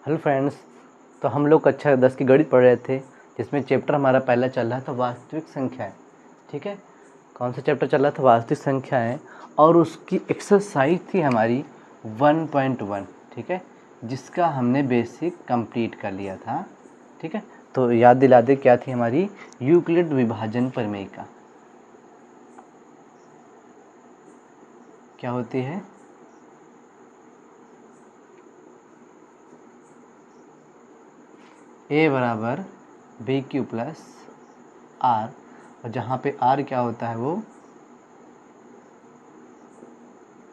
Hello friends. तो हम लोग कक्षा 10 की गणित पढ़ रहे थे, जिसमें चैप्टर हमारा पहला चल रहा था वास्तविक संख्याएं। ठीक है, कौन सा चैप्टर चल रहा था? वास्तविक संख्याएं। और उसकी एक्सरसाइज थी हमारी 1.1। ठीक है, जिसका हमने बेसिक कंप्लीट कर लिया था। ठीक है, तो याद दिला दे क्या थी हमारी? यूक्लिड विभाजन प्रमेयिका क्या होती है? a बराबर बी क्यू प्लस आर, और जहाँ पे r क्या होता है वो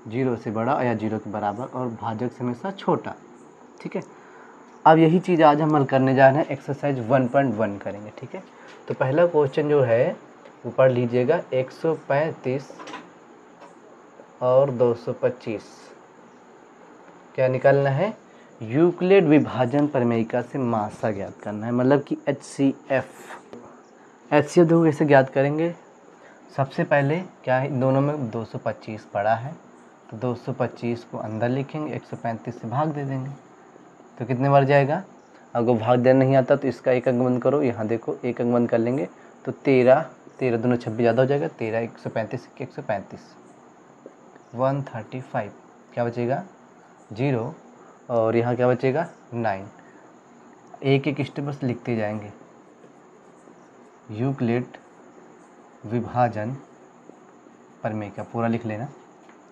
0 से बड़ा या 0 के बराबर, और भाजक से हमेशा छोटा। ठीक है, अब यही चीज़ आज हम हल करने जा रहे हैं। एक्सरसाइज 1.1 करेंगे। ठीक है, तो पहला क्वेश्चन जो है वो पढ़ लीजिएगा। 135 और 225 क्या निकालना है? यूक्लिड विभाजन प्रमेयिका से मासा ज्ञात करना है, मतलब कि HCF देखो कैसे ज्ञात करेंगे। सबसे पहले क्या है, इन दोनों में 225 बड़ा है, तो 225 को अंदर लिखेंगे, 135 से भाग दे देंगे, तो कितने बार जाएगा? अगर भाग देना नहीं आता तो इसका एक अंक बंद करो। यहाँ देखो एक अंक बंद कर लेंगे तो 13 दूनी 26 ज़्यादा हो जाएगा। 13 135 135 135 क्या बचेगा? 0, और यहाँ क्या बचेगा? 9। एक एक स्टेप बस लिखते जाएंगे। यूक्लिड विभाजन प्रमेयिका पूरा लिख लेना।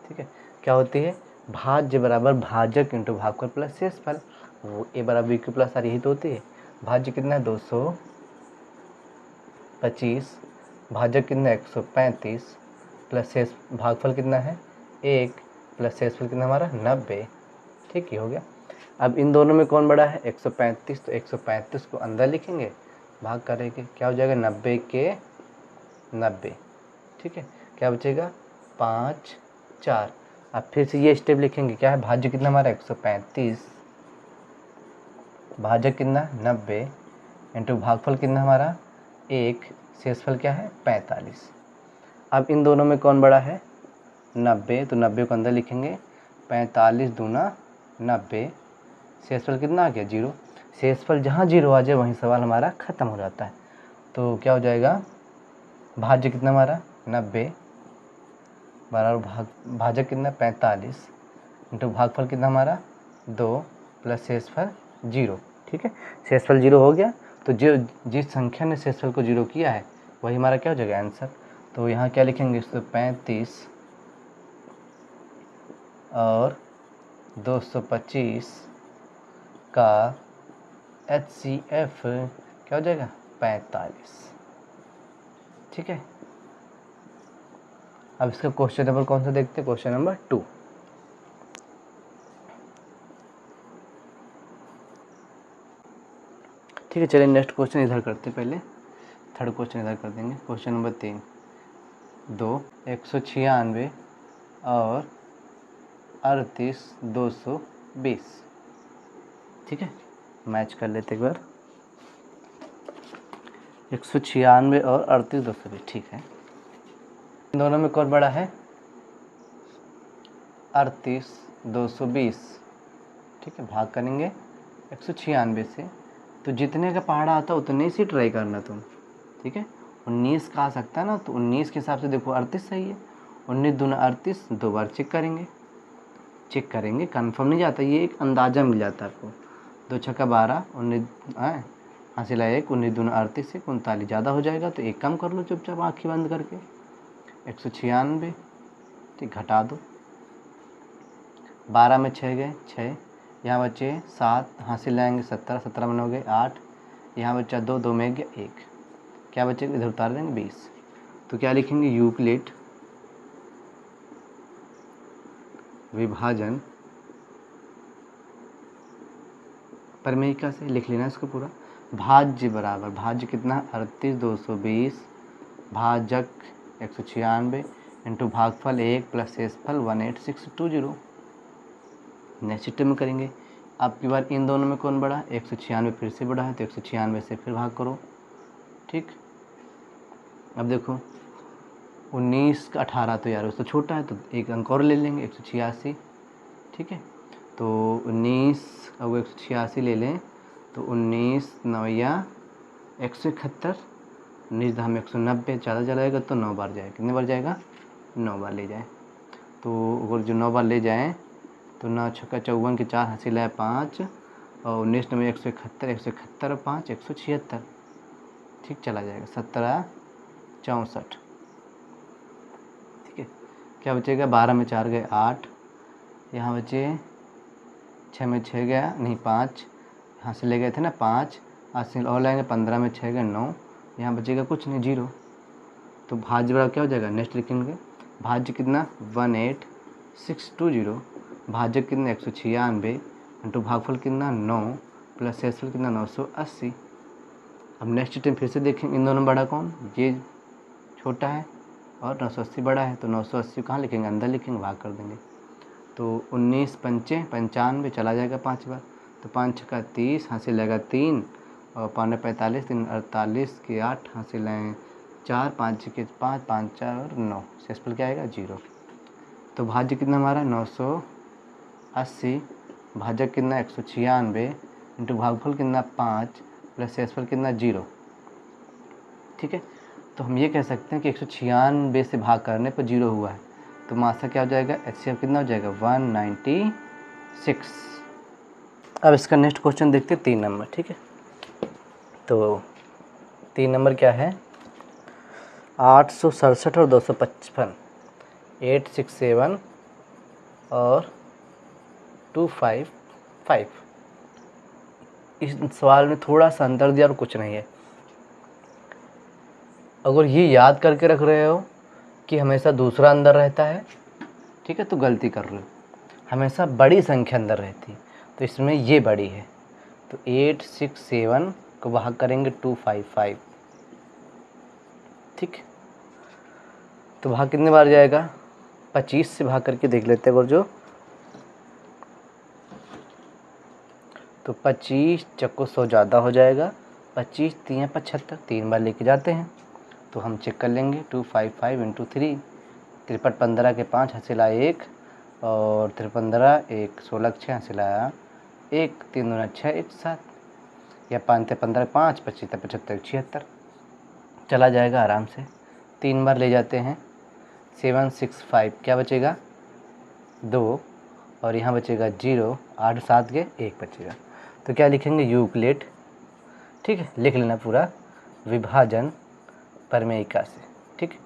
ठीक है, क्या होती है? भाज्य बराबर भाजक इंटू भागफल प्लस शेषफल। वो ए बराबर बी क्यू प्लस आर, यही तो होती है। भाज्य कितना है? 225, भाजक कितना है? 135, प्लस शेष भागफल कितना है? 1, प्लस शेषफल कितना हमारा? 90। ठीक, ये हो गया। अब इन दोनों में कौन बड़ा है? 135, तो 135 को अंदर लिखेंगे, भाग करेंगे, क्या हो जाएगा? 90 के 90। ठीक है, क्या बचेगा? 5 4। अब फिर से ये स्टेप लिखेंगे, क्या है? भाज्य कितना हमारा? 135, भाजक कितना? 90, इंटू भागफल कितना हमारा? 1, शेषफल क्या है? 45। अब इन दोनों में कौन बड़ा है? 90, तो 90 को अंदर लिखेंगे, 45 दूना 90, शेषफल कितना आ गया? 0। शेषफल जहाँ 0 आ जाए वहीं सवाल हमारा ख़त्म हो जाता है। तो क्या हो जाएगा? भाज्य कितना हमारा? 90 बराबर भाजक कितना? 45, इंटू भागफल कितना हमारा? 2, प्लस शेषफल 0। ठीक है, शेषफल 0 हो गया, तो जो जिस संख्या ने शेषफल को 0 किया है वही हमारा क्या हो जाएगा? आंसर। तो यहाँ क्या लिखेंगे? 135 और 225 का HCF क्या हो जाएगा? 45। ठीक है, अब इसका क्वेश्चन नंबर कौन सा देखते हैं? Question number 2। ठीक है, चलिए नेक्स्ट क्वेश्चन इधर करते हैं। पहले थर्ड क्वेश्चन इधर कर देंगे। Question number 3। 196 और 38 220। ठीक है, मैच कर लेते एक बार। 196 और 38 220। ठीक है, इन दोनों में कौन बड़ा है? 38 220। ठीक है, भाग करेंगे 196 से, तो जितने का पहाड़ा आता है उतने से ट्राई करना तुम। ठीक है, 19 का आ सकता है ना, तो 19 के हिसाब से देखो 38 सही है। 19 दूना 38, 2 बार चेक करेंगे, कंफर्म नहीं जाता, ये एक अंदाज़ा मिल जाता है आपको। 2 छक्का 12, 19 हासिल है 1, 19 दूना 38 से 39 ज़्यादा हो जाएगा, तो एक कम कर लो चुपचाप आँखें बंद करके। 196, ठीक, घटा दो। 12 में 6 गए 6, यहाँ बचे 7, हासिल लाएंगे 17, 17 में हो गए 8, यहाँ बचा 2, 2 में गया 1, क्या बचेगा? इधर उतार देंगे 20। तो क्या लिखेंगे? यूक्लिड विभाजन प्रमेयिका से लिख लेना इसको पूरा। भाज्य बराबर भाज्य कितना? 38 220, भाजक 196 इंटू भागफल 1 प्लस शेषफल 18620। नेक्स्ट स्टेप में करेंगे। अब की बार इन दोनों में कौन बड़ा? 196 फिर से बड़ा है, तो 196 से फिर भाग करो। ठीक, अब देखो 19 का 18 तो यार उससे छोटा है, तो एक अंक और ले लेंगे, 186। ठीक है, तो 19 अब 186 ले लें तो 19 9 171, 19 धाम 190, ज़्यादा जाएगा तो 9 बार जाए। कितने बार जाएगा? 9 बार ले जाए। तो अगर जो 9 बार ले जाएँ तो 9 छक्का 54 के 4 हासिल है 5 और 19 9 171, 171 और 5 176, ठीक चला जाएगा। 17 64, ठीक है। क्या बचेगा? 12 में 4 गए 8, यहाँ बचे 6 में 6 गया नहीं 5, यहाँ से ले गए थे ना 5, हासिल और लाएंगे 15 में 6 गए 9, यहाँ बचेगा कुछ नहीं 0। तो भाज्य बड़ा क्या हो जाएगा? नेक्स्ट लिखेंगे भाज्य कितना 18620, भाज्य कितना 196 इंटू भागफल कितना 9 प्लस शेषफल कितना 980। अब नेक्स्ट टाइम फिर से देखेंगे इन दोनों में बड़ा कौन? ये छोटा है और 980 बड़ा है, तो 980 कहाँ लिखेंगे? अंदर लिखेंगे, भाग कर देंगे। तो 19 पंचे 95 चला जाएगा 5 बार, तो 5 छक्का 30 हासिल लगेगा 3 और 5 45 3 48 के 8 हासिल हैं 4 5 के 5 5 4 और 9, शेषफल क्या आएगा? 0। तो भाज्य कितना हमारा 980, भाजक कितना 196 इंटू भागफल कितना 5 प्लस शेषफल कितना 0, ठीक है। तो हम ये कह सकते हैं कि 196 से भाग करने पर 0 हुआ है, तो मासा क्या हो जाएगा? HCF कितना हो जाएगा? 196। अब इसका नेक्स्ट क्वेश्चन देखते हैं 3 नंबर, ठीक है। तो 3 नंबर क्या है? 867 और 255, 867 और 255। इस सवाल में थोड़ा सा अंतर दिया और कुछ नहीं है। अगर ये याद करके रख रहे हो कि हमेशा दूसरा अंदर रहता है, ठीक है, तो गलती कर रहे हो। हमेशा बड़ी संख्या अंदर रहती है, तो इसमें ये बड़ी है। तो 867 को भाग करेंगे 255, ठीक। तो भाग कितने बार जाएगा? 25 से भाग करके देख लेते हैं। और जो तो 25 चक्को 100 ज़्यादा हो जाएगा, 25 3 75, 3 बार लेके जाते हैं। तो हम चेक कर लेंगे 255 इंटू 3, 53 15 के 5 हासिल आया 1 और 53 1 16 6 हासिल आया 1, 3 2 6 1 7 या 5 15 5 25 75 76 चला जाएगा आराम से। 3 बार ले जाते हैं 765, क्या बचेगा? 2 और यहाँ बचेगा 0, 8 7 के 1 बचेगा। तो क्या लिखेंगे? यूक्लिड, ठीक है, लिख लेना पूरा। विभाजन परमेयिका से, ठीक।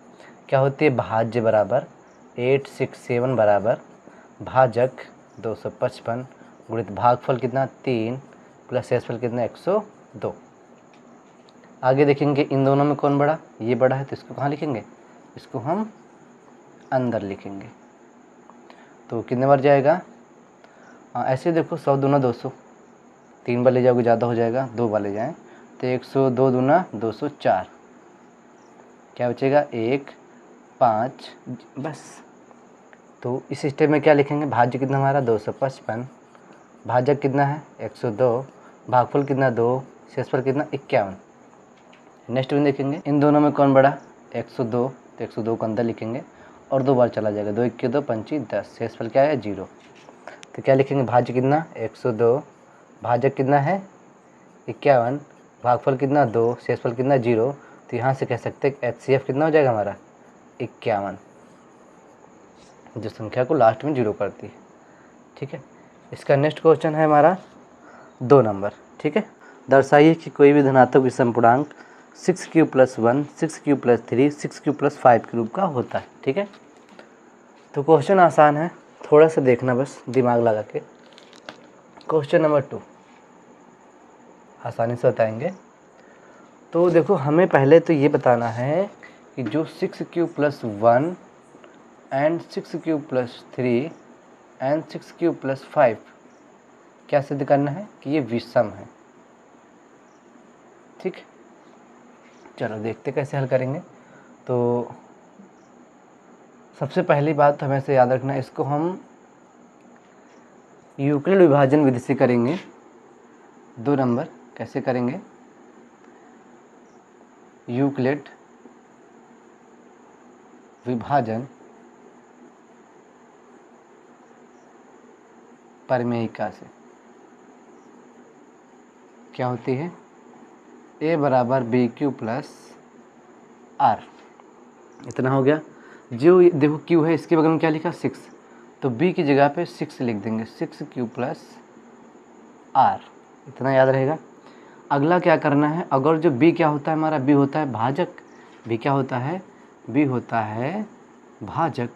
क्या होती है? भाज्य बराबर 867 बराबर भाजक 255 गुणित भागफल कितना 3 प्लस शेषफल कितना 102। आगे देखेंगे इन दोनों में कौन बड़ा? ये बड़ा है, तो इसको कहाँ लिखेंगे? इसको हम अंदर लिखेंगे। तो कितने बार जाएगा? ऐसे देखो 100 दूना 200, 3 बार ले जाओगे ज़्यादा हो जाएगा, 2 बार ले जाएँ तो 102 दूना 204, क्या बचेगा? 1 5 बस। तो इस स्टेप में क्या लिखेंगे? भाज्य कितना हमारा 255, भाजक कितना है 102, भागफल कितना 2, शेषफल कितना 51। नेक्स्ट में देखेंगे इन दोनों में कौन बड़ा? 102, तो 102 को अंदर लिखेंगे और 2 बार चला जाएगा, 2 1 के 2 25 10, शेषफल क्या है? 0। तो क्या लिखेंगे? भाज्य कितना 102, भाजक कितना है 51, भागफल कितना 2, शेषफल कितना 0। तो यहाँ से कह सकते हैं HCF कितना हो जाएगा हमारा? 51, जो संख्या को लास्ट में 0 करती है, ठीक है। इसका नेक्स्ट क्वेश्चन है हमारा 2 नंबर, ठीक है। दर्शाइए कि कोई भी धनात्मक विषम पूर्णांक 6q + 1, 6q + 3, 6q + 5 के रूप का होता है, ठीक है। तो क्वेश्चन आसान है, थोड़ा सा देखना बस दिमाग लगा के। क्वेश्चन नंबर 2 आसानी से बताएंगे। तो देखो हमें पहले तो ये बताना है कि जो 6q + 1 and 6q + 3 and 6q + 5 क्या सिद्ध करना है? कि ये विषम है, ठीक। चलो देखते कैसे हल करेंगे। तो सबसे पहली बात हमें से याद रखना, इसको हम यूक्लिड विभाजन विधि से करेंगे। 2 नंबर कैसे करेंगे? यूक्लिड विभाजन परिमेयिका से क्या होती है, a बराबर बी क्यू प्लस आर। इतना हो गया। जो देखो क्यू है इसके बगल में क्या लिखा 6, तो b की जगह पे 6 लिख देंगे, 6q प्लस आर। इतना याद रहेगा। अगला क्या करना है, अगर जो b क्या होता है हमारा, b होता है भाजक। b क्या होता है, b होता है भाजक।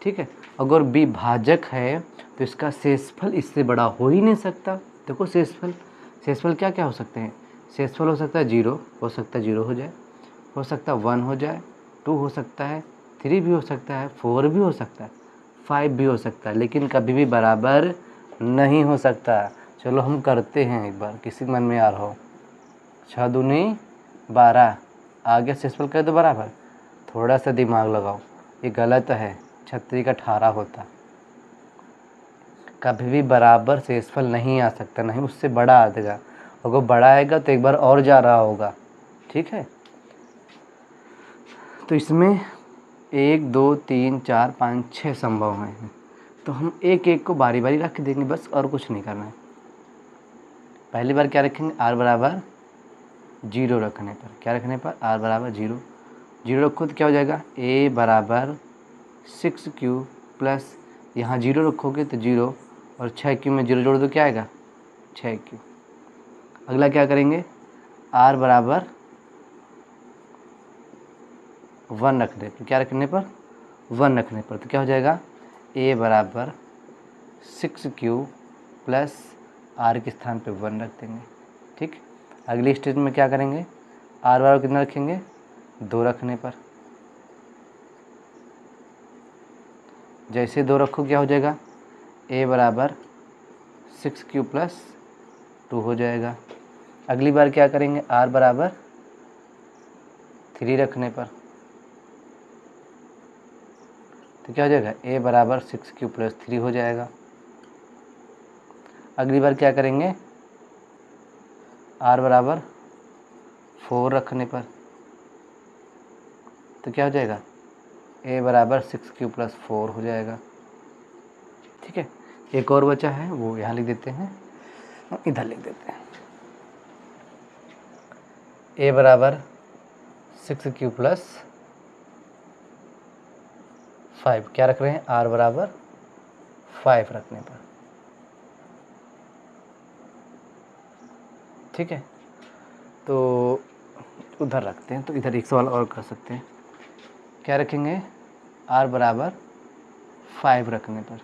ठीक है, अगर b भाजक है तो इसका शेषफल इससे बड़ा हो ही नहीं सकता। देखो शेषफल क्या क्या हो सकते हैं, शेषफल हो सकता है 0, हो सकता है 0 हो जाए, हो सकता है 1 हो जाए, 2 हो सकता है, 3 भी हो सकता है, 4 भी हो सकता है, 5 भी हो सकता है, लेकिन कभी भी बराबर नहीं हो सकता। चलो हम करते हैं एक बार, किसी मन में आ रहा हो। 6 दूनी 12, आगे शेषफल कर दो बराबर। थोड़ा सा दिमाग लगाओ, ये गलत है, 36 का 18 होता। कभी भी बराबर शेषफल नहीं आ सकता, नहीं उससे बड़ा आ जाएगा। अगर बड़ा आएगा तो एक बार और जा रहा होगा। ठीक है, तो इसमें 1 2 3 4 5 6 संभव हैं, तो हम एक एक को बारी बारी रख देंगे बस, और कुछ नहीं करना है। पहली बार क्या रखेंगे, r बराबर 0 रखने पर, क्या रखने पर, r बराबर 0 रखो तो क्या हो जाएगा, a बराबर 6q प्लस, यहाँ 0 रखोगे तो 0, और 6q में 0 जोड़ दो, क्या आएगा 6q। अगला क्या करेंगे, r बराबर 1 रखने पर, क्या रखने पर, 1 रखने पर, तो क्या हो जाएगा, a बराबर 6q प्लस r के स्थान पे 1 रख देंगे। ठीक, अगली स्टेज में क्या करेंगे, r बराबर कितना रखेंगे, 2 रखने पर, जैसे 2 रखो क्या हो जाएगा, a बराबर 6q प्लस 2 हो जाएगा। अगली बार क्या करेंगे, r बराबर 3 रखने पर, तो क्या हो जाएगा, a बराबर 6q प्लस 3 हो जाएगा। अगली बार क्या करेंगे, r बराबर 4 रखने पर, तो क्या हो जाएगा, a बराबर 6q प्लस 4 हो जाएगा। ठीक है, एक और बचा है, वो यहाँ लिख देते हैं, इधर लिख देते हैं, a बराबर 6q प्लस 5, क्या रख रहे हैं, r बराबर 5 रखने पर। ठीक है, तो उधर रखते हैं, तो इधर एक सवाल और कर सकते हैं, क्या रखेंगे, r बराबर 5 रखने पर,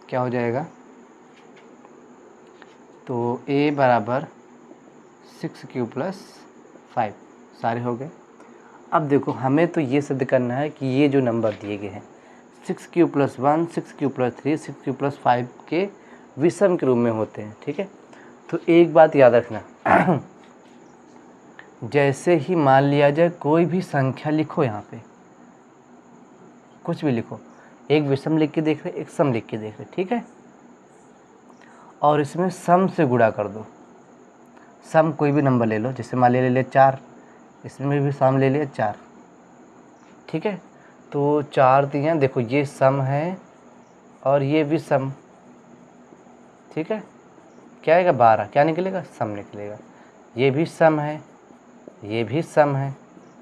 क्या हो जाएगा, तो a बराबर 6q प्लस 5, सारे हो गए। अब देखो हमें तो ये सिद्ध करना है कि ये जो नंबर दिए गए हैं 6q plus 1, 6q plus 3, 6q plus 5 के विषम के रूप में होते हैं। ठीक है, तो एक बात याद रखना जैसे ही मान लिया जाए कोई भी संख्या लिखो, यहाँ पे कुछ भी लिखो, एक विषम लिख के देख रहे, एक सम लिख के देख रहे, ठीक है, और इसमें सम से गुणा कर दो। सम कोई भी नंबर ले लो, जैसे मान ले ले 4, इसमें भी सम ले लिया 4। ठीक है, तो 4 दिया, देखो ये सम है और ये भी सम। ठीक है, क्या आएगा 12, क्या निकलेगा, सम निकलेगा। ये भी सम है, ये भी सम है,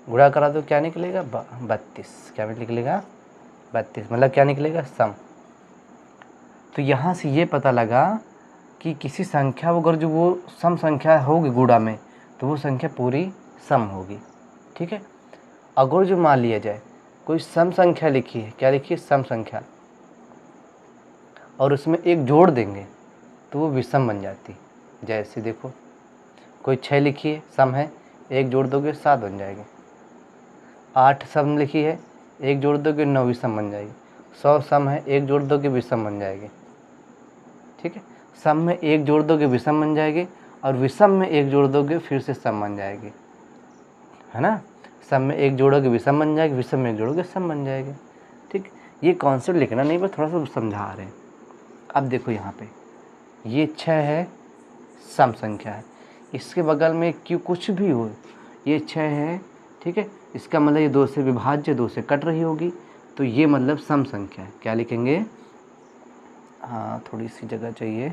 गुणा करा दो, क्या निकलेगा 32, क्या निकलेगा 32, मतलब क्या निकलेगा, सम। तो यहाँ से ये पता लगा कि किसी संख्या अगर जो वो सम संख्या होगी गुणा में, तो वो संख्या पूरी सम होगी। ठीक है, अगर जो मान लिया जाए कोई सम संख्या लिखी है, क्या लिखी है, सम संख्या, और उसमें एक जोड़ देंगे तो वो विषम बन जाती। जैसे देखो कोई 6 लिखी है, सम है, एक जोड़ दोगे 7 बन जाएगी। 8 सम लिखी है, एक जोड़ दोगे 9 विषम बन जाएगी। 100 सम है, एक जोड़ दोगे विषम बन जाएगी। ठीक है, सम में एक जोड़ दोगे विषम बन जाएगी, और विषम में एक जोड़ दोगे फिर से सम बन जाएगी, है ना। सम में एक जोड़ोगे विषम बन जाएगी, विषम में एक जोड़ोगे सम बन जाएगी। ठीक, ये कॉन्सेप्ट लिखना नहीं, बस थोड़ा सा समझा रहे हैं। अब देखो यहाँ पे ये 6 है, सम संख्या है, इसके बगल में क्यों कुछ भी हो, ये 6 है। ठीक है, इसका मतलब ये 2 से विभाज्य, 2 से कट रही होगी, तो ये मतलब सम संख्या है। क्या लिखेंगे, हाँ थोड़ी सी जगह चाहिए,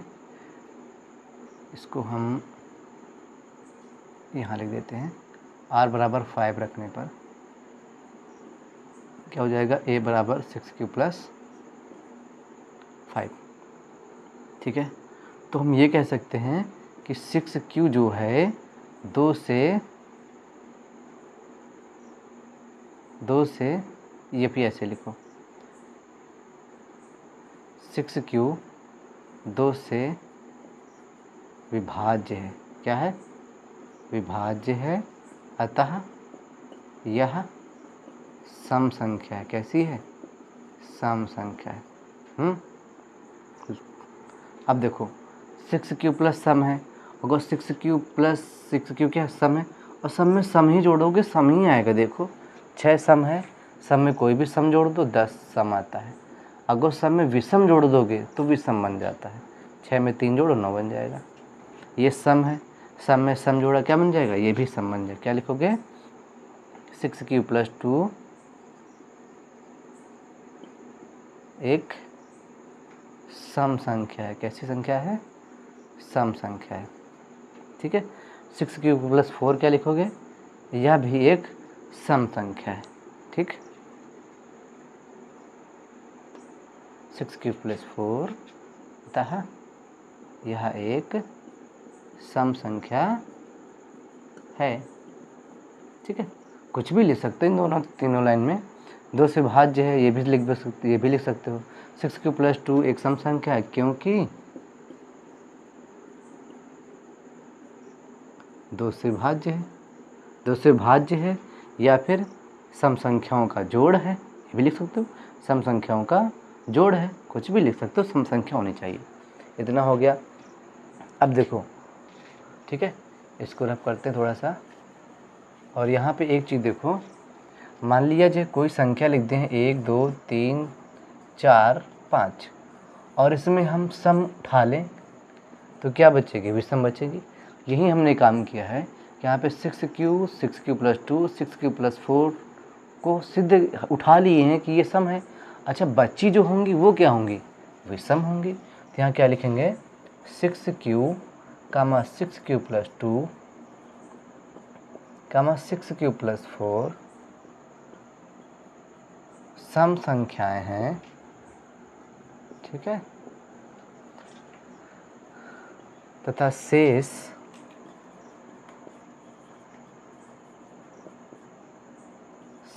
इसको हम यहाँ लिख देते हैं। r बराबर 5 रखने पर क्या हो जाएगा, a बराबर 6q प्लस 5। ठीक है, तो हम ये कह सकते हैं कि 6q जो है 2 से ये भी ऐसे लिखो, 6q 2 से विभाज्य है। क्या है, विभाज्य है, अतः यह सम संख्या है। कैसी है, सम संख्या है। अब देखो 6q प्लस सम है, अगर 6q प्लस 6q क्या सम है, और सम में सम ही जोड़ोगे सम ही आएगा। देखो 6 सम है, सम में कोई भी सम जोड़ दो 10 सम आता है। अगर सम में विषम जोड़ दोगे तो विषम बन जाता है। 6 में 3 जोड़ो 9 बन जाएगा। ये सम है, सम में सम जोड़ा क्या बन जाएगा, ये भी सम बन जाएगा। क्या लिखोगे, 6q प्लस 2 एक सम संख्या है। कैसी संख्या है, सम संख्या है। ठीक है, 6q प्लस 4 क्या लिखोगे, यह भी एक सम संख्या है। ठीक, 6q प्लस 4 अतः यह एक सम संख्या है। ठीक है, कुछ भी लिख सकते हैं दोनों तीनों लाइन में। 2 से भाज्य है, ये भी लिख सकते हो। 6q प्लस 2 एक सम संख्या है क्योंकि 2 से भाज्य है। 2 से भाज्य है या फिर सम संख्याओं का जोड़ है, ये भी लिख सकते हो। सम संख्याओं का जोड़ है, कुछ भी लिख सकते हो, सम संख्या होनी चाहिए। इतना हो गया। अब देखो, ठीक है, इसको रब करते हैं थोड़ा सा। और यहाँ पे एक चीज़ देखो, मान लिया जो कोई संख्या लिख दें 1 2 3 4 5 और इसमें हम सम उठा लें तो क्या बचेगी, विषम बचेगी। यही हमने काम किया है कि यहाँ पे 6q प्लस 2 6q प्लस 4 को सिद्ध उठा लिए हैं कि ये सम है। अच्छा, बच्ची जो होंगी वो क्या होंगी, विषम होंगी। तो यहाँ क्या लिखेंगे, 6q 6q plus 2 6q plus 4 सम संख्याएं हैं। ठीक है, तथा शेष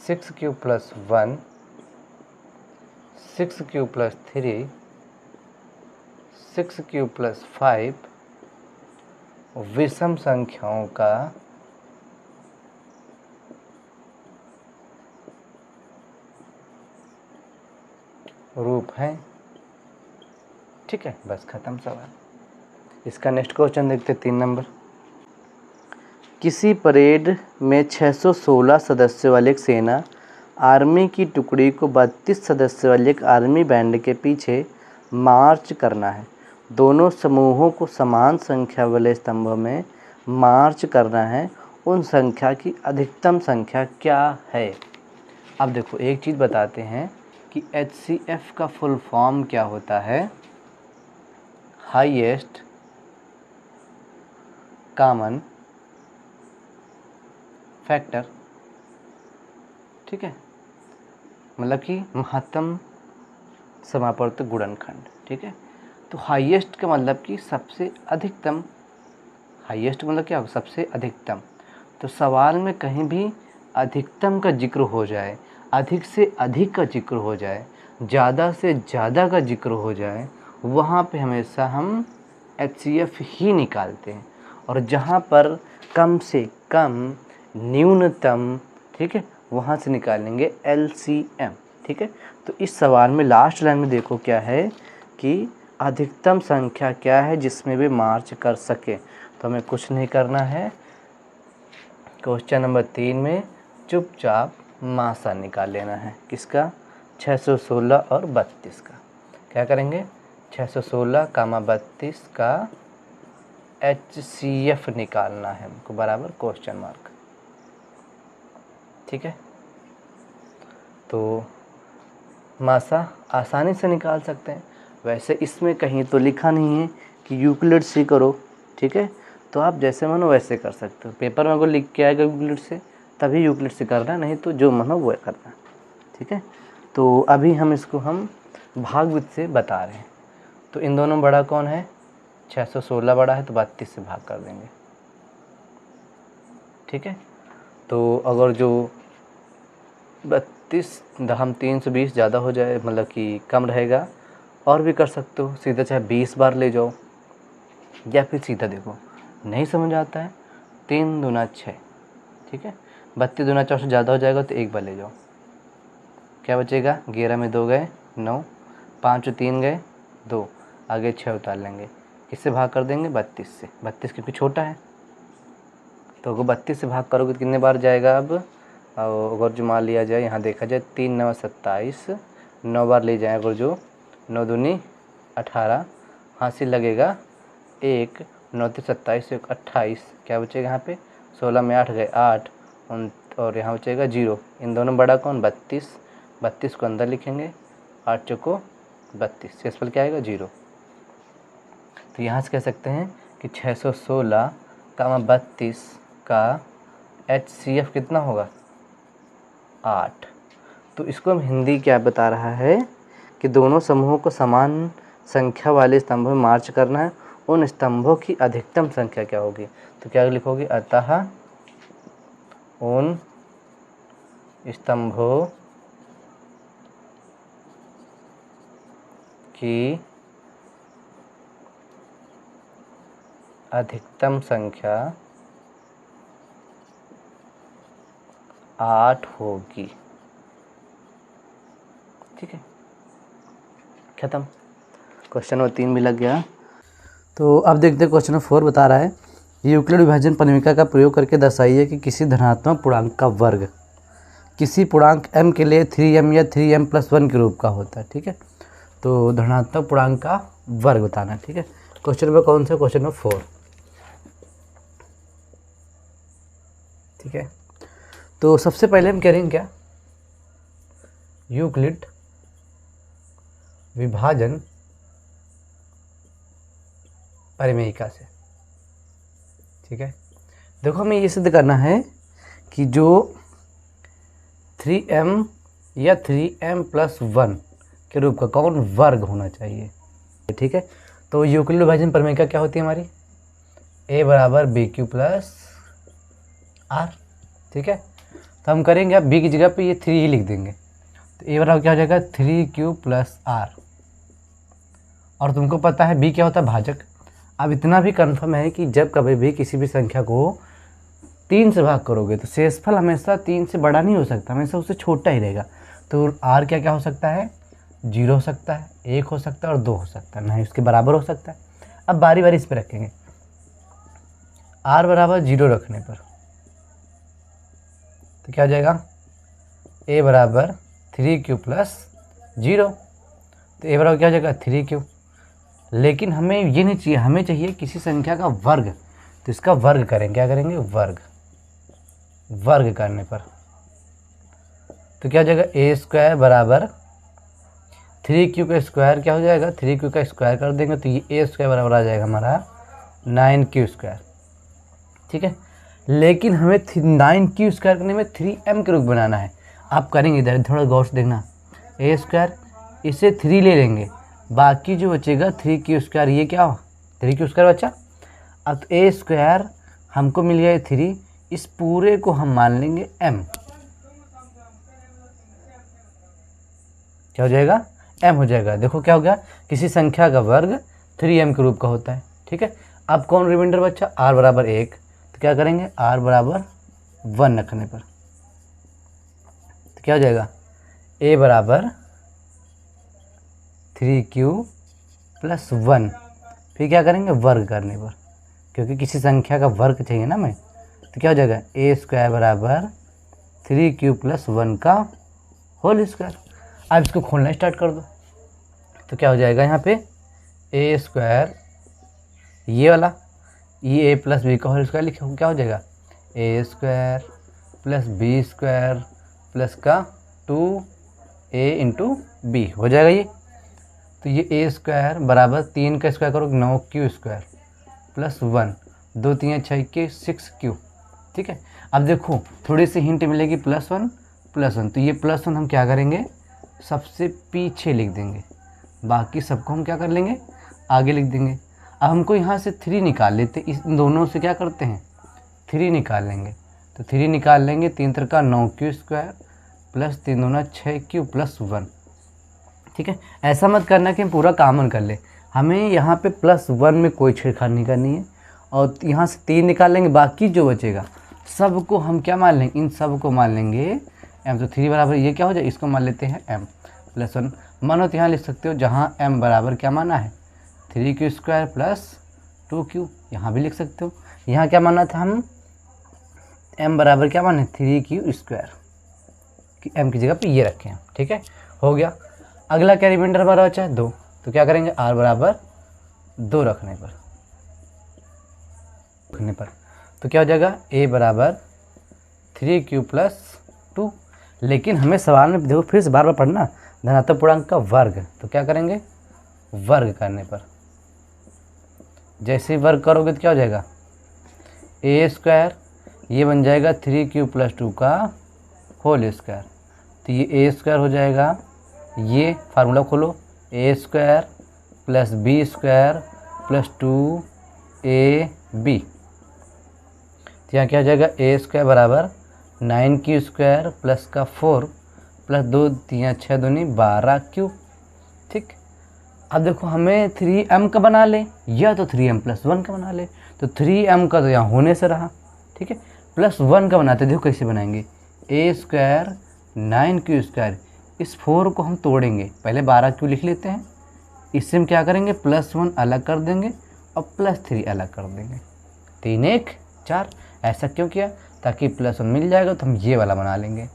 6q plus 1 6q plus 3 6q plus 5 विषम संख्याओं का रूप है। ठीक है, बस खत्म सवाल। इसका नेक्स्ट क्वेश्चन देखते 3 नंबर। किसी परेड में 616 सदस्यों वाली एक सेना आर्मी की टुकड़ी को 32 सदस्य वाले एक आर्मी बैंड के पीछे मार्च करना है। दोनों समूहों को समान संख्या वाले स्तंभों में मार्च करना है। उन संख्या की अधिकतम संख्या क्या है। अब देखो, एक चीज़ बताते हैं कि HCF का फुल फॉर्म क्या होता है, हाईएस्ट कॉमन फैक्टर। ठीक है, मतलब कि महत्तम समापवर्त गुणनखंड। ठीक है, तो हाईएस्ट का मतलब कि सबसे अधिकतम, हाईएस्ट मतलब क्या हो, सबसे अधिकतम। तो सवाल में कहीं भी अधिकतम का जिक्र हो जाए, अधिक से अधिक का जिक्र हो जाए, ज़्यादा से ज़्यादा का जिक्र हो जाए, वहाँ पे हमेशा हम HCF ही निकालते हैं। और जहाँ पर कम से कम, न्यूनतम, ठीक है, वहाँ से निकालेंगे LCM। ठीक है, तो इस सवाल में लास्ट लाइन में देखो क्या है कि अधिकतम संख्या क्या है जिसमें भी मार्च कर सके। तो हमें कुछ नहीं करना है, क्वेश्चन नंबर 3 में चुपचाप मासा निकाल लेना है। किसका, 616 और 32 का। क्या करेंगे, 616 कामा 32 का HCF निकालना है हमको, बराबर क्वेश्चन मार्क। ठीक है, तो मासा आसानी से निकाल सकते हैं। वैसे इसमें कहीं तो लिखा नहीं है कि यूक्लिड से करो, ठीक है, तो आप जैसे मनो वैसे कर सकते हो। पेपर में अगर लिख के आएगा यूक्लिड से तभी यूक्लिड से करना, नहीं तो जो मनो वो करना, ठीक है। तो अभी हम इसको हम भागवत से बता रहे हैं। तो इन दोनों बड़ा कौन है, 616 बड़ा है तो 32 से भाग कर देंगे, ठीक है। तो अगर जो 32 हम 320 ज़्यादा हो जाए, मतलब कि कम रहेगा, और भी कर सकते हो, सीधा चाहे 20 बार ले जाओ, या फिर सीधा देखो नहीं समझ आता है 3 दूना 6, ठीक है। 32 दूना 4 से ज़्यादा हो जाएगा तो एक बार ले जाओ, क्या बचेगा, 11 में 2 गए 9, 5 3 गए 2, आगे 6 उतार लेंगे, किससे भाग कर देंगे, 32 से। 32 क्योंकि छोटा है, तो अगर 32 से भाग करोगे तो कितने बार जाएगा अब, अगर जो मान लिया जाए यहाँ देखा जाए 3 9 27, 9 बार ले जाए, अगर जो 9 दूनी 18, हासिल लगेगा 1, 9 3 27 1 28, क्या बचेगा यहाँ पे, 16 में 8 गए 8, और यहाँ बचेगा 0। इन दोनों बड़ा कौन, 32, 32 को अंदर लिखेंगे, 8 चौको 32, शेषफल क्या आएगा 0। तो यहाँ से कह सकते हैं कि 616 का 32 का HCF कितना होगा, 8। तो इसको हम हिंदी क्या बता रहा है कि दोनों समूहों को समान संख्या वाले स्तंभों में मार्च करना है, उन स्तंभों की अधिकतम संख्या क्या होगी। तो क्या लिखोगे, अतः उन स्तंभों की अधिकतम संख्या 8 होगी, ठीक है, खत्म। क्वेश्चन नंबर 3 भी लग गया। तो अब देखते हैं क्वेश्चन नंबर 4 बता रहा है, यूक्लिड विभाजन परिमिका का प्रयोग करके दर्शाइए कि किसी धनात्मक पूर्णांक का वर्ग किसी पूर्णांक m के लिए 3m या 3m+1 के रूप का होता है, ठीक है। तो धनात्मक पूर्णांक का वर्ग बताना है, ठीक है। क्वेश्चन नंबर कौन सा, क्वेश्चन नंबर 4, ठीक है। तो सबसे पहले हम करेंगे क्या, यूक्लिड विभाजन परिमेयिका से, ठीक है। देखो हमें ये सिद्ध करना है कि जो 3m या 3m+1 के रूप का कौन वर्ग होना चाहिए, ठीक है। तो यूक्लिड विभाजन परिमेयिका क्या होती है हमारी, a बराबर BQ + R, ठीक है। तो हम करेंगे, अब b की जगह पे ये 3 ही लिख देंगे, तो a बराबर क्या हो जाएगा 3Q + R, और तुमको पता है b क्या होता है, भाजक। अब इतना भी कंफर्म है कि जब कभी भी किसी भी संख्या को 3 से भाग करोगे तो शेषफल हमेशा 3 से बड़ा नहीं हो सकता, हमेशा उससे छोटा ही रहेगा। तो r क्या क्या हो सकता है, 0 हो सकता है, 1 हो सकता है और 2 हो सकता है, नहीं उसके बराबर हो सकता है। अब बारी बारी इस पर रखेंगे, r बराबर 0 रखने पर तो क्या हो जाएगा, a बराबर 3Q + 0, तो a बराबर क्या हो जाएगा 3Q। लेकिन हमें ये नहीं चाहिए, हमें चाहिए किसी संख्या का वर्ग, तो इसका वर्ग करेंगे, क्या करेंगे, वर्ग करने पर तो क्या हो जाएगा, a² बराबर 3Q का स्क्वायर क्या हो जाएगा, 3Q का स्क्वायर कर देंगे तो ये a² बराबर आ जाएगा हमारा 9Q², ठीक है। लेकिन हमें 9Q² करने में 3m के रूप बनाना है। आप करेंगे इधर थोड़ा गौर से देखना, a², इसे 3 ले लेंगे, बाकी जो बचेगा 3Q², ये क्या हो 3Q² बचा। अब तो a² हमको मिल गया 3, इस पूरे को हम मान लेंगे m, क्या हो जाएगा, m हो जाएगा। देखो क्या हो गया, किसी संख्या का वर्ग 3m के रूप का होता है, ठीक है। अब कौन रिमाइंडर बचा, r बराबर 1, तो क्या करेंगे, r बराबर 1 रखने पर तो क्या हो जाएगा, a बराबर 3Q + 1, फिर क्या करेंगे, वर्ग करने पर, क्योंकि किसी संख्या का वर्ग चाहिए ना हमें, तो क्या हो जाएगा, a² बराबर 3Q + 1 का होल स्क्वायर। अब इसको खोलना स्टार्ट कर दो, तो क्या हो जाएगा, यहाँ पे a², ये वाला, ये a + b का होल स्क्वायर लिखो, क्या हो जाएगा, a² + b² + का 2a × b हो जाएगा ये। तो ये ए स्क्वायर बराबर 3 का स्क्वायर करो 9 क्यू स्क्वायर प्लस 1, 2 3 6 के 6 क्यू। ठीक है, अब देखो थोड़ी सी हिंट मिलेगी +1 +1, तो ये +1 हम क्या करेंगे सबसे पीछे लिख देंगे, बाकी सबको हम क्या कर लेंगे आगे लिख देंगे। अब हमको यहाँ से 3 निकाल लेते, इस दोनों से क्या करते हैं 3 निकाल लेंगे, तो 3 निकाल लेंगे 3 3 9 Q square plus 3 2 6 Q plus 1। ठीक है, ऐसा मत करना कि हम पूरा कॉमन कर ले, हमें यहाँ पे +1 में कोई छेड़छाड़ नहीं करनी है, और यहाँ से 3 निकाल लेंगे, बाकी जो बचेगा सबको हम क्या मान लेंगे, इन सब को मान लेंगे m। तो 3 बराबर ये क्या हो जाए, इसको मान लेते हैं m प्लस 1। मानो तो यहाँ लिख सकते हो जहाँ m बराबर क्या माना है 3 स्क्वायर प्लस 2q, यहाँ भी लिख सकते हो। यहाँ क्या माना था हम m बराबर क्या माने 3 स्क्वायर, कि m की जगह पे ये रखें हम। ठीक है, हो गया। अगला क्या रिमाइंडर हमारा बचा है 2, तो क्या करेंगे r बराबर 2 रखने पर तो क्या हो जाएगा a बराबर 3q प्लस 2। लेकिन हमें सवाल में देखो फिर से बार बार पढ़ना, धनात्मक पूर्णांक का वर्ग, तो क्या करेंगे वर्ग करने पर, जैसे ही वर्ग करोगे तो क्या हो जाएगा ए स्क्वायर, ये बन जाएगा 3q प्लस 2 का होल स्क्वायर, तो ये ए स्क्वायर हो जाएगा। ये फार्मूला खोलो A square plus B square plus 2ab, तो यहाँ क्या हो जाएगा ए स्क्वायर बराबर 9q स्क्वायर प्लस का 4 प्लस 2 3 6 दूनी 12q। ठीक, अब देखो हमें 3m का बना ले या तो 3m प्लस 1 का बना ले, तो 3m का तो यहाँ होने से रहा। ठीक है, प्लस 1 का बनाते, देखो कैसे बनाएंगे ए स्क्वायर 9q स्क्वायर, इस 4 को हम तोड़ेंगे, पहले 12q लिख लेते हैं, इससे हम क्या करेंगे +1 अलग कर देंगे और +3 अलग कर देंगे, 3 1 4। ऐसा क्यों किया, ताकि +1 मिल जाएगा तो हम ये वाला बना लेंगे।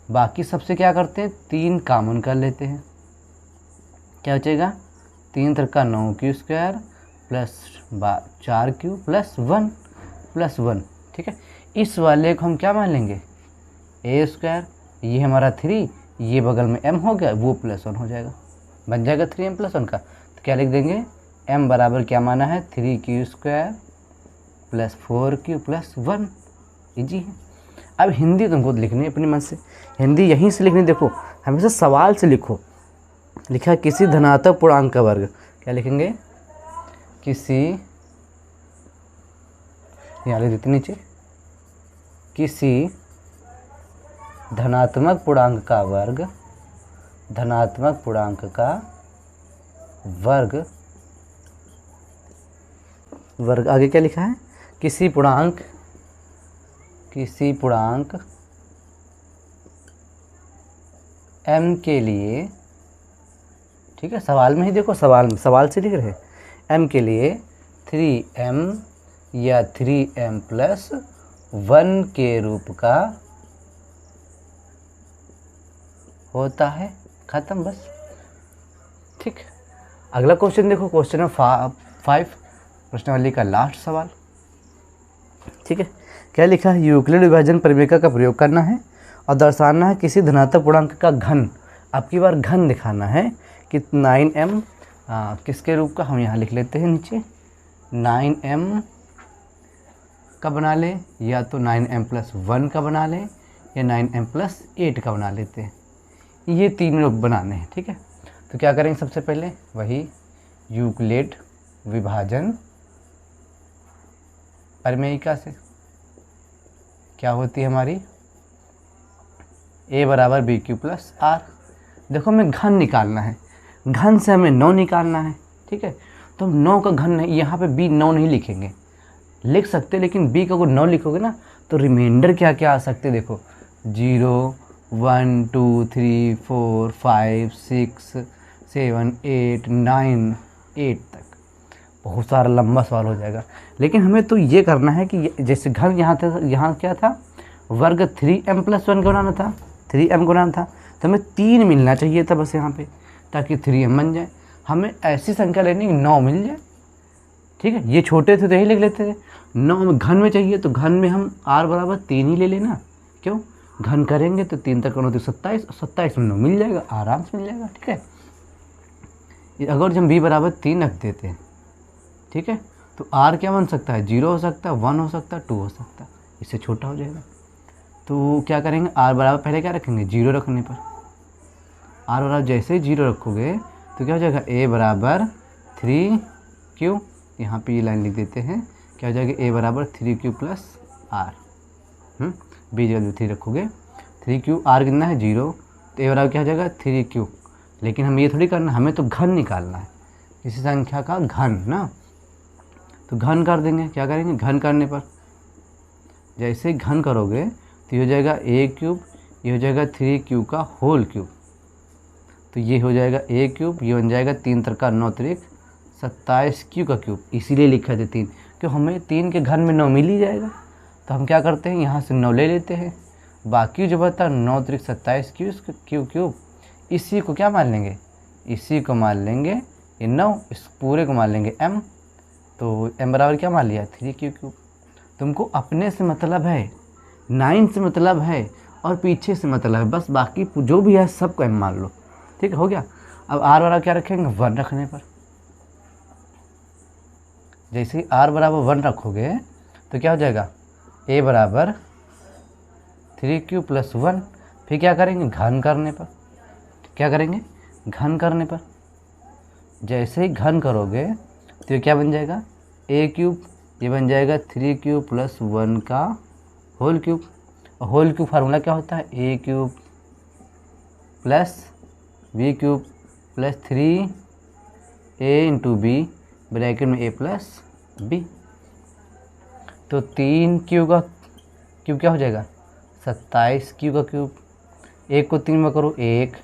बाकी सबसे क्या करते हैं 3 कॉमन कर लेते हैं, क्या बचेगा 3 3 9q square plus 4q plus 1। ठीक है, इस वाले को हम क्या मान लेंगे ए स्क्वायर, ये हमारा 3, ये बगल में m हो गया, वो +1 हो जाएगा, बन जाएगा 3m प्लस 1 का। तो क्या लिख देंगे m बराबर क्या माना है 3q square plus 4q plus 1। Easy है। अब हिंदी तुमको लिखनी है अपनी मन से, हिंदी यहीं से लिखनी, देखो हमेशा सवाल से लिखो। लिखा है किसी धनात्मक पूर्णांक का वर्ग, क्या लिखेंगे किसी, यहाँ लिख देते नीचे, किसी धनात्मक पूर्णांक का वर्ग, धनात्मक पूर्णांक का वर्ग, वर्ग आगे क्या लिखा है किसी पूर्णांक m के लिए। ठीक है, सवाल में ही देखो, सवाल से लिख रहे हैं m के लिए 3m या 3m प्लस 1 के रूप का होता है, खत्म बस। ठीक, अगला क्वेश्चन देखो, क्वेश्चन नंबर 5 प्रश्नावली का लास्ट सवाल। ठीक है, क्या लिखा है यूक्लिड विभाजन परिमेय का प्रयोग करना है और दर्शाना है किसी धनात्मक पूर्णांक का घन। अब की बार घन दिखाना है कि 9m किसके रूप का, हम यहाँ लिख लेते हैं नीचे 9m का बना ले, या तो 9m प्लस 1 का बना ले, या 9m प्लस 8 का बना लेते हैं, ये 3 रूप बनाने हैं। ठीक है, तो क्या करेंगे सबसे पहले वही यूक्लिड विभाजन परिमेयिका से, क्या होती है हमारी a बराबर BQ प्लस R। देखो हमें घन निकालना है, घन से हमें 9 निकालना है। ठीक है, तो हम 9 का घन नहीं, यहाँ पे B 9 नहीं लिखेंगे, लिख सकते, लेकिन B का अगर 9 लिखोगे ना तो रिमाइंडर क्या क्या आ सकते, देखो 0 1 2 3 4 5 6 7 8 9 8 तक, बहुत सारा लंबा सवाल हो जाएगा। लेकिन हमें तो ये करना है कि जैसे घन यहाँ था, यहाँ क्या था वर्ग 3m प्लस 1 का बनाना था, 3m को बनाना था, तो हमें 3 मिलना चाहिए था बस यहाँ पे, ताकि 3m बन जाए। हमें ऐसी संख्या लेनी कि 9 मिल जाए। ठीक है, ये छोटे थे तो यही लिख लेते थे, 9 में घन में चाहिए तो घन में हम r बराबर 3 ही ले लेना, क्यों घन करेंगे तो 3 तक 9 27, 27 में 9 मिल जाएगा, आराम से मिल जाएगा। ठीक है, अगर हम b बराबर 3 रख देते हैं, ठीक है, तो r क्या बन सकता है, 0 हो सकता है, 1 हो सकता है, 2 हो सकता है, इससे छोटा हो जाएगा। तो क्या करेंगे, r बराबर पहले क्या रखेंगे, 0 रखने पर, r बराबर जैसे ही 0 रखोगे तो क्या हो जाएगा, a बराबर 3q, यहाँ पे ये लाइन लिख देते हैं, क्या हो जाएगा, a बराबर 3q प्लस r, b जगह 3 रखोगे, 3q, r कितना है 0, तो a बराबर क्या हो जाएगा 3q। लेकिन हम ये थोड़ी करना, हमें तो घन निकालना है किसी संख्या का घन ना, तो घन कर देंगे। क्या करेंगे, घन करने पर जैसे ही घन करोगे तो ये हो जाएगा a क्यूब, ये हो जाएगा 3q का होल क्यूब, तो ये हो जाएगा a क्यूब, ये बन जाएगा 3 त्रिका 9 त्रिक 27q का क्यूब, इसीलिए लिखा है 3, क्यों हमें 3 के घन में 9 मिल ही जाएगा। तो हम क्या करते हैं, यहाँ से 9 ले लेते हैं, बाकी जो बता 9 त्रिक 27q क्यूब, इसी को क्या मान लेंगे, इसी को मान लेंगे ये 9, इस पूरे को मान लेंगे m, तो m बराबर क्या मान लिया 3q क्यूब। तुमको अपने से मतलब है, 9 से मतलब है और पीछे से मतलब है, बस बाकी जो भी है सबको m मान लो, ठीक है, हो गया। अब r बराबर क्या रखेंगे, 1 रखने पर, जैसे ही r बराबर 1 रखोगे तो क्या हो जाएगा, a बराबर 3q प्लस 1, फिर क्या करेंगे, घन करने पर, क्या करेंगे, घन करने पर, जैसे ही घन करोगे तो ये क्या बन जाएगा, a क्यूब, ये बन जाएगा 3q प्लस 1 का होल क्यूब, और होल क्यूब फार्मूला क्या होता है, a cube plus b cube plus 3a into b bracket में a प्लस b, तो 3q का क्यूब क्या हो जाएगा, 27q का क्यूब, 1 को 3 में करो 1,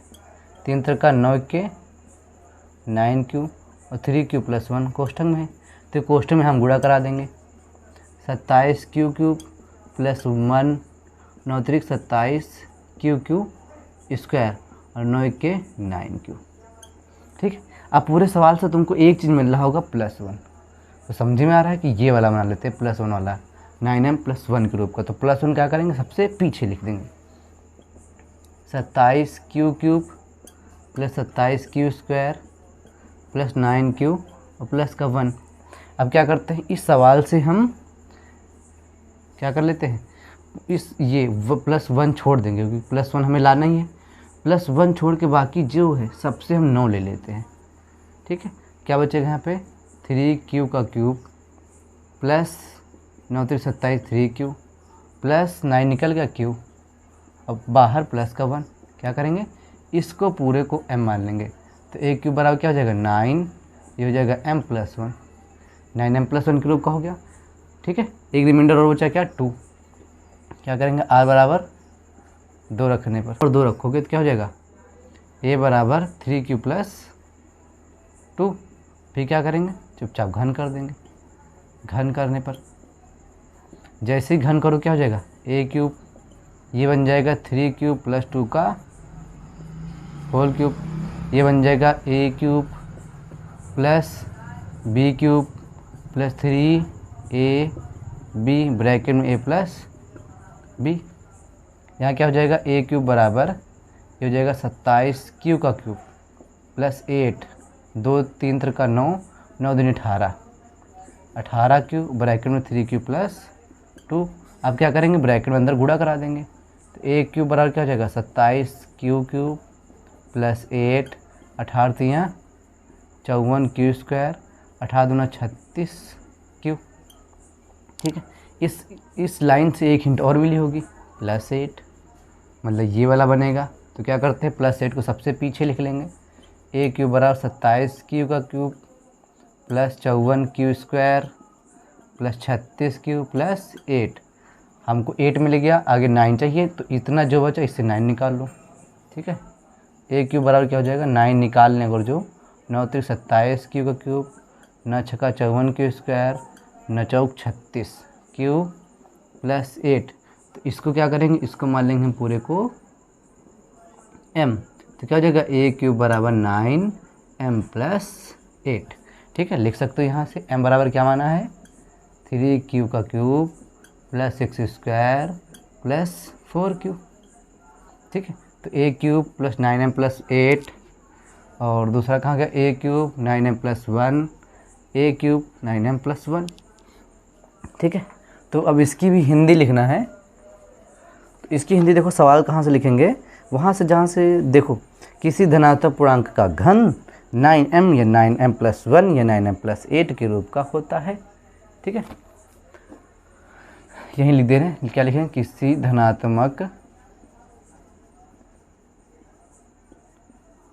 3 त्रिका 9 के 9q और 3q प्लस 1 कोष्ठक में है, तो कोष्ठक में हम गुणा करा देंगे, 27q क्यूब प्लस 1 9 त्रिक 27q स्क्वायर और 9 के 9q, ठीक है। अब पूरे सवाल से तुमको एक चीज़ मिल रहा होगा प्लस 1, तो समझ में आ रहा है कि ये वाला बना लेते हैं प्लस 1 वाला, 9m प्लस 1 के रूप का। तो प्लस 1 क्या करेंगे, सबसे पीछे लिख देंगे, 27q cube plus 27q square plus 9q और प्लस का 1। अब क्या करते हैं, इस सवाल से हम क्या कर लेते हैं, इस ये प्लस 1 छोड़ देंगे, क्योंकि प्लस 1 हमें लाना ही है, प्लस 1 छोड़ के बाकी जो है सबसे हम 9 ले लेते हैं, ठीक है। क्या बचेगा यहाँ पे, 3q का क्यूब प्लस 9 त्रिक 27 3q प्लस 9 निकल गया q, अब बाहर प्लस का 1, क्या करेंगे, इसको पूरे को m मान लेंगे, तो a क्यूब बराबर क्या हो जाएगा 9, ये हो जाएगा m प्लस 1, 9m प्लस 1 के रूप का हो गया, ठीक है। एक रिमाइंडर और बचा क्या 2, क्या करेंगे, r बराबर 2 रखने पर, और 2 रखोगे तो क्या हो जाएगा, a बराबर 3q प्लस 2, फिर क्या करेंगे, चुपचाप घन कर देंगे, घन करने पर जैसे ही घन करो क्या हो जाएगा, a क्यूब, ये बन जाएगा 3q प्लस 2 का होल क्यूब, ये बन जाएगा a cube plus b cube plus 3ab bracket में a प्लस b, यहाँ क्या हो जाएगा, a क्यूब बराबर ये हो जाएगा 27q का क्यूब प्लस 8, 2 3 त्रिका 9, 9 दूनी 18, 18q ब्रैकेट में 3q प्लस 2। अब क्या करेंगे, ब्रैकेट में अंदर गुणा करा देंगे, तो a क्यूब बराबर क्या हो जाएगा 27q cube plus 8, 18 3 54q square, 18 दूना 36q, ठीक है। इस लाइन से एक हिंट और मिली होगी, प्लस 8, मतलब ये वाला बनेगा। तो क्या करते हैं, प्लस 8 को सबसे पीछे लिख लेंगे, a क्यूब बराबर 27q का cube plus 54q square plus 36q plus 8, हमको 8 मिल गया, आगे 9 चाहिए, तो इतना जो बचा इससे 9 निकाल लो, ठीक है। a क्यूब बराबर क्या हो जाएगा, 9 निकालने और जो 9 त्रिक 27q का क्यूब, 9 छक्का 54q स्क्वायर, 9 चौक 36q प्लस 8, तो इसको क्या करेंगे, इसको मान लेंगे हम पूरे को m, तो क्या हो जाएगा, a क्यूब बराबर 9m प्लस 8, ठीक है। लिख सकते हो यहाँ से m बराबर क्या माना है, 3q का cube plus 6 square plus 4q, ठीक है। तो a cube plus 9m plus 8 और दूसरा कहाँ गया, ए क्यूब 9m+1, ए क्यूब 9m+1। ठीक है, तो अब इसकी भी हिंदी लिखना है। तो इसकी हिंदी देखो, सवाल कहाँ से लिखेंगे, वहाँ से जहाँ से देखो किसी धनात्मक पूर्णांक का घन 9m या 9m+1 या 9m+8 के रूप का होता है। ठीक है, यहीं लिख दे रहे हैं, क्या लिखें, किसी धनात्मक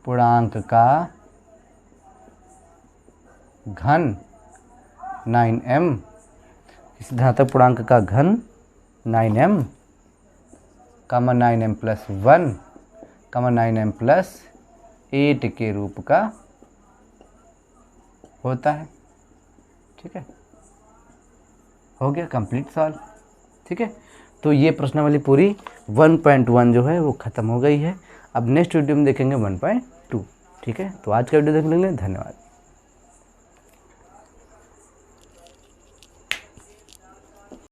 पूर्णांक का घन 9m, किसी धनात्मक पूर्णांक का घन 9m, 9m+1, 9m+8 के रूप का होता है। ठीक है, हो गया कंप्लीट सवाल। ठीक है, तो ये प्रश्नावली पूरी 1.1 जो है वो ख़त्म हो गई है। अब नेक्स्ट वीडियो में देखेंगे 1.2। ठीक है, तो आज का वीडियो देखने के लिए धन्यवाद।